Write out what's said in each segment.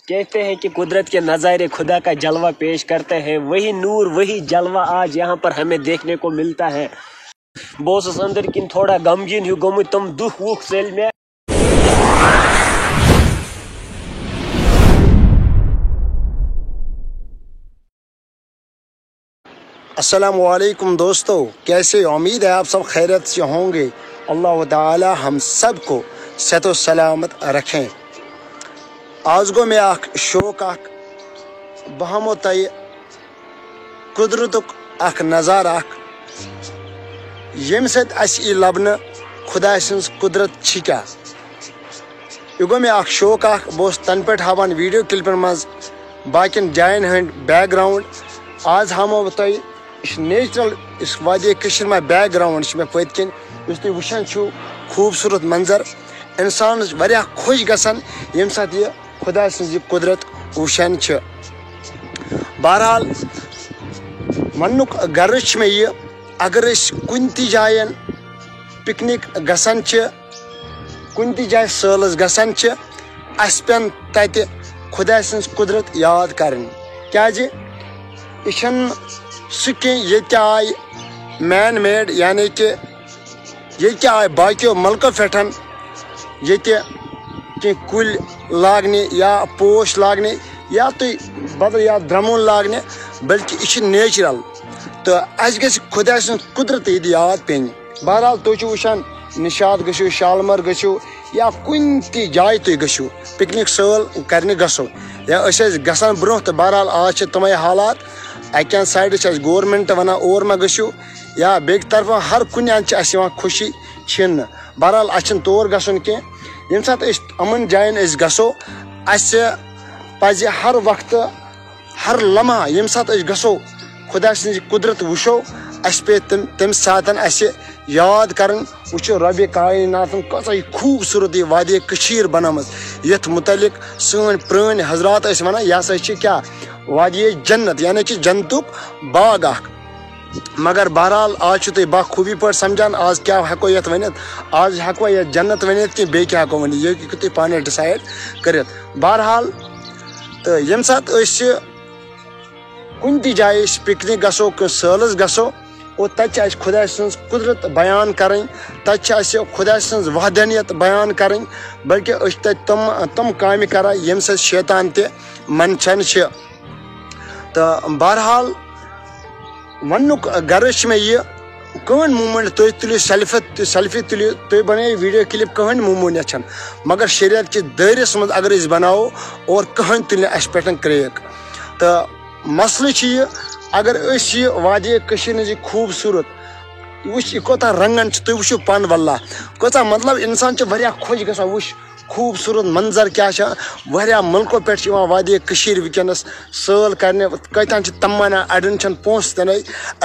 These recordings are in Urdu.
کہتے ہیں کہ قدرت کے نظارے خدا کا جلوہ پیش کرتے ہیں، وہی نور وہی جلوہ آج یہاں پر ہمیں دیکھنے کو ملتا ہے۔ بہت اندر کن تھوڑا غمگین ہیو گومت تم دکھ وکھ ژٔلۍ مےٚ۔ السلام علیکم دوستو، کیسے؟ امید ہے آپ سب خیریت سے ہوں گے۔ اللہ تعالی ہم سب کو صحت و سلامت رکھیں۔ آج گو میں اخ شوق اخ بہ ہمو تہ قدرتک اخ نظارہ اخ یم ست اس ای لبنہ خدا سنز قدرت چھ کیا۔ یہ گو میں اخ شوق اخ بہت تن پہ ہاوان ویڈیو کلپن مز باقین جائن ہند بیک گراؤنڈ۔ آج ہمو تہ اس نیچرل اس وادی کشیر میں بیک گراؤنڈ میں پت کن اس تھی وچان چھو خوبصورت منظر انسان واریاہ خوش گژھان یم سات یہ خدا سنز قدرت وچان چھ۔ بہرحال ونک غرض میں یہ اگر اس کن تہ جائن پکنک گژھان چھ، کن تہ جائے سٲلس گژھان چھ، اس پین تتہ خدا سنز قدرت یاد کرن کیازِ یہ چھن سہ کی یہ آئی مین میڈ، یعنی کہ یہ آئی باقیو ملکو پھٹن یہ کی کل لاگنے یا پوش لاگنے یا تھی بدل یا درمون لاگنے، بلکہ یہ نیچرل تو اس گژھِ خدا سن قدرت یاد پین۔ بہرحال تھی وچان نشاط گژھو، شالمر گژھو یا کن تہ جائے تھی گژھو پکنک سٲل کرنے گژھو یا گژھان برو تو بہرحال آج تمے حالات۔ اکہ سائڈ گورمنٹ ونان اور ما گژھو یا بیک طرف ہر کن اس خوشی چھن۔ بہرحال اس تور گژھن کی یم سات امن جائن گژھو اس پزِ ہر وقت ہر لمحہ یم سات گژھو خدا سنز قدرت وچھو اس پہ تم سات اس یاد کرن وچھو رب کائنات کۭژاہ خوبصورت یہ وادی کشیر بنامت یتھ متعلق سن پرٲنۍ حضرات ونان یہ ہسا چھ کیا وادی جنت، یعنی کہ جنتک باغ اخ۔ مگر بہرحال آج تھی بخوبی پہ سمجھان آج کیا ہیکو یت ونت، آج ہیکو یہ جنت ونت کہ بیٚیہِ کیٛاہ ہیکو ونت، یہ ہیٚکِو تُہۍ پانے ڈسائڈ کرت۔ بہرحال تو یم سات کن تہ جائے پکنک گژھو سٲلس گژھو اور تتہ خدا سنز قدرت بیان کریں، تتہ خدا سنز وحدانیت بیان کریں، بلکہ تتہ تم کامہ کران یم سۭتۍ شیطان تہ منچان چھ۔ تو بہرحال ونک غرض میں یہ کہن مومنٹ تھی تلو سیلفی تلو تھی بنائی ویڈیو کلپ کہن مومنٹ چھن، مگر شریعت کے دائرس مز اگر اس بناو اور کہن تل اس پہ کریک تو مسئلہ یہ اگر اس یہ وادی کشیر ہز خوبصورت وچ یہ کوتاہ رنگن تھی وچھو پان واللہ کوتاہ مطلب انسان واریاہ خوش گژھان وچ خوبصورت منظر کیا واریاہ ملکو پہ وادی کشیر ونکس سٲل کرنے کتان تمنا اڑن چھن پونس تنے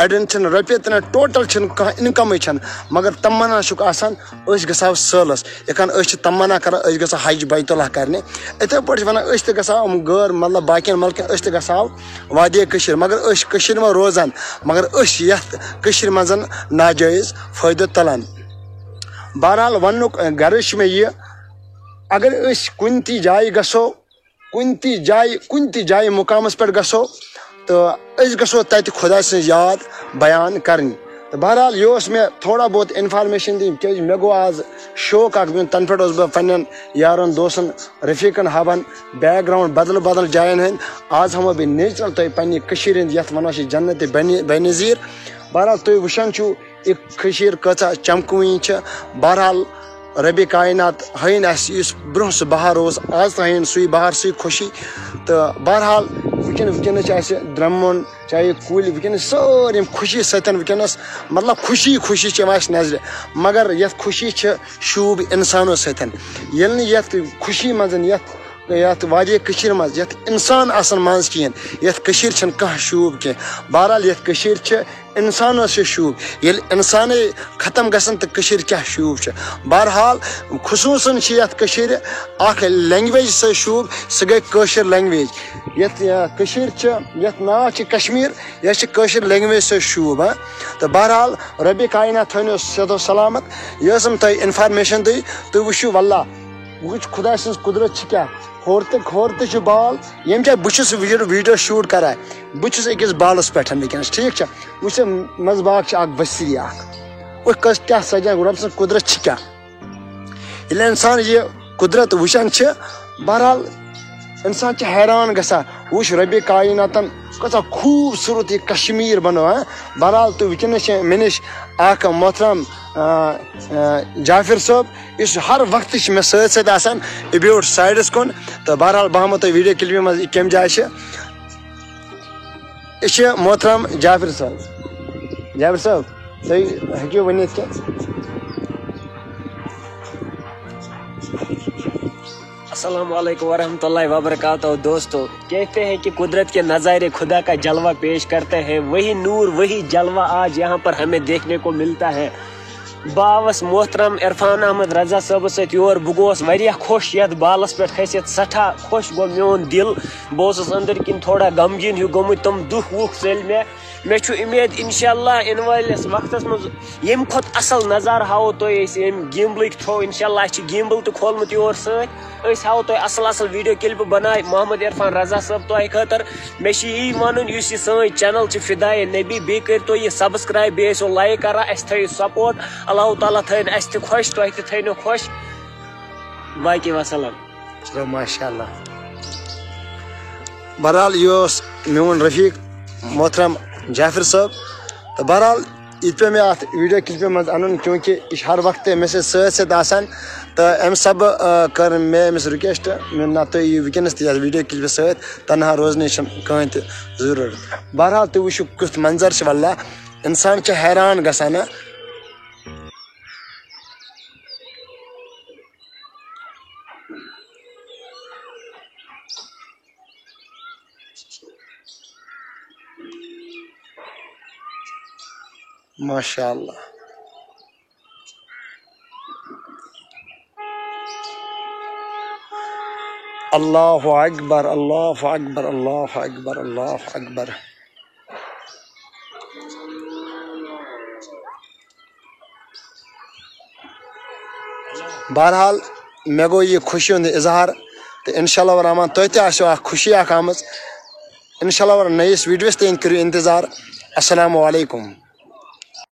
اڑن چھن رۄپیہِ تنے ٹوٹل چھن کانٛہہ انکمے چھن مگر تمنا چھُکھ آسان أسۍ گژھو سٲلس یکن أسۍ چھِ تمنا کران أسۍ گژھو حج بیت اللہ کرنے اتھے پٲٹھۍ ونان أسۍ تہِ گژھو غٲر مطلب باقین ملکن أسۍ تہِ گژھو وادی کشیر مگر أسۍ کشیر منٛز روزان مگر أسۍ یتھ کشیر منٛز ناجٲیز فٲیدٕ تُلان۔ بہرحال وننُک غرض چھُ مےٚ یہِ اگر اس کن تہ جائے گژھو کن تہ جائے مقامس پہ گژھو تو اس گژھو تتہ خدا سن یاد بیان کرنی۔ تو بہرحال یہ میں تھوڑا بہت انفارمیشن دن کہ مے گو آج شوق اخ تن پہ بہ پنن یارن دوستن رفیقن ہاوان بیک گراؤنڈ بدل بدل جائن ہند۔ آج ہمو بہ نیچرل تہ پنہ کشیر ہند یتھ ونان چھ جنت بے نظیر۔ بہرحال تھی وچھان چھو یہ کشیر کۭژاہ چمکوٕنۍ چھ۔ بہرحال ربِ کائنات ہین اس برہ سہ بہار آج تہ ہین سُے بہار سُے خوشی۔ تو بہرحال ونکس درمن چاہے کل ونکس سٲری خوشی ستن ونکس مطلب خوشی خوشی اس نظر مگر یت خوشی شوب انسانو ستن یل نہ یت خوشی مز یت وادی کشیر مز یت انسان آسن مز کہین یت کشیر چھن کانٛہہ شوب کی۔ بہرحال یت کشیر چھ انسانو سے شوب یل انسانے ختم گژھن تو کشیر کیا شوب چھ۔ بہرحال خصوصاً یت کشیر اخ لینگویج سے شوب سہ گئی کٲشر لینگویج یت کشیر چھ یت ناو چھ کشمیر یہ چھ کٲشر لینگویج سے شوب۔ تو بہرحال ربِ کائنات تھٲینو صحت و سلامت۔ یہ تہ انفارمیشن تھی وچھو واللہ وچ خدا سٕنٛز قدرت چھِ کیٛاہ ہور تہِ چھُ بال ییٚمہِ جایہِ بہٕ چھُس ویٖڈیو شوٗٹ کران بہٕ چھُس أکِس بالَس پٮ۪ٹھ وٕنکیٚنَس ٹھیٖک چھا وٕچھ منٛزٕ باغ چھِ اکھ وسیع اکھ کٔژ کیٛاہ سجان رۄب سٕنٛز قدرت چھِ کیٛاہ ییٚلہِ اِنسان یہِ قدرت وٕچھان چھِ بہرحال اِنسان چھِ حیران گژھان وٕچھ رۄبِ کایناتن کۭژاہ خوٗبصوٗرت یہِ کشمیٖر بنٲو بہرحال تہٕ وٕنکیٚنس چھِ مےٚ نِش اکھ محترم جافر صٲب یُس ہر وقتہٕ چھِ مےٚ سۭتۍ سۭتۍ آسان یہِ بیوٗٹھ سایڈس کُن تہٕ بہرحال بہٕ ہاوو تۄہہِ ویٖڈیو کلپہِ منٛز یہِ کمہِ جایہِ چھِ یہِ چھِ محترم جافر صٲب تُہۍ ہیٚکِو ؤنِتھ کینٛہہ السلام علیکم ورحمۃ اللہ وبرکاتہ دوستو کہتے ہیں کہ قدرت کے نظارے خدا کا جلوہ پیش کرتے ہیں وہی نور وہی جلوہ آج یہاں پر ہمیں دیکھنے کو ملتا ہے باوس محترم عرفان احمد رضا صٲب ست یور بہٕ گوس واریاہ خوش یتھ بالس پٮ۪ٹھ کھٔسِتھ سٮ۪ٹھاہ خوش گوٚو میون دل بہٕ اوسُس أنٛدٕرۍ کِنۍ تھوڑا غمگیٖن ہیوٗ گوٚمُت تِم دُکھ وُکھ ژٔلۍ مےٚ چھُ اُمید انشاءاللہ یِنہٕ وٲلِس وقتس منٛز ییٚمہِ کھۄتہٕ اصل نظارٕ ہاوو تۄہہِ أسۍ ییٚمہِ گیمبلٕکۍ تھرٛوٗ انشاءاللہ اَسہِ چھِ گیمبل تہِ کھولمُت یور سۭتۍ أسۍ ہاوو تۄہہِ اصل ویٖڈیو کلپہٕ بناے محمد عرفان رضا صٲب تۄہہِ خٲطرٕ مےٚ چھُ یی ونُن یُس یہِ سٲنۍ چینل چھِ فِدایے نبی بیٚیہِ کٔرۍتو یہِ سبسکرایب بیٚیہِ ٲسِو لایک کران اَسہِ تھٲیِو سپورٹ اللہ تعالیٰ تھٲیِن اَسہِ تہِ خۄش تۄہہِ تہِ تھٲینو خۄش باقی وسلام چلو ماشاء اللہ بہرحال یہِ اوس میون رفیق محترم جافر صٲب تہٕ بہرحال یہِ پیٚو مےٚ اَتھ ویٖڈیو کلپہِ منٛز اَنُن کیونکہِ یہِ چھُ ہر وقتہٕ مےٚ سۭتۍ آسان تہٕ اَمہِ سبہٕ کٔر مےٚ أمِس رِکویسٹ نہ تُہۍ یِیِو وٕنکیٚنس تہِ یَتھ ویٖڈیو کلپہِ سۭتۍ تنہا روزنٕچ چھنہٕ کٕہٕنۍ تہِ ضروٗرت بہرحال تُہۍ وٕچھِو کیُتھ منظر چھُ واللہ اِنسان چھُ حیران گژھان ماشاء اللہ اللہ اکبر اللہ اکبر اللہ اکبر اللہ اکبر بہرحال مےٚ گوٚو یہِ خوشی ہُنٛد اظہار تہٕ انشاء اللہ رحمان تۄہہِ تہِ آسیو اکھ خوشی اکھ آمٕژ انشاء اللہ نٔیِس ویٖڈیوَس تانۍ کٔرِو انتظار السلام علیکم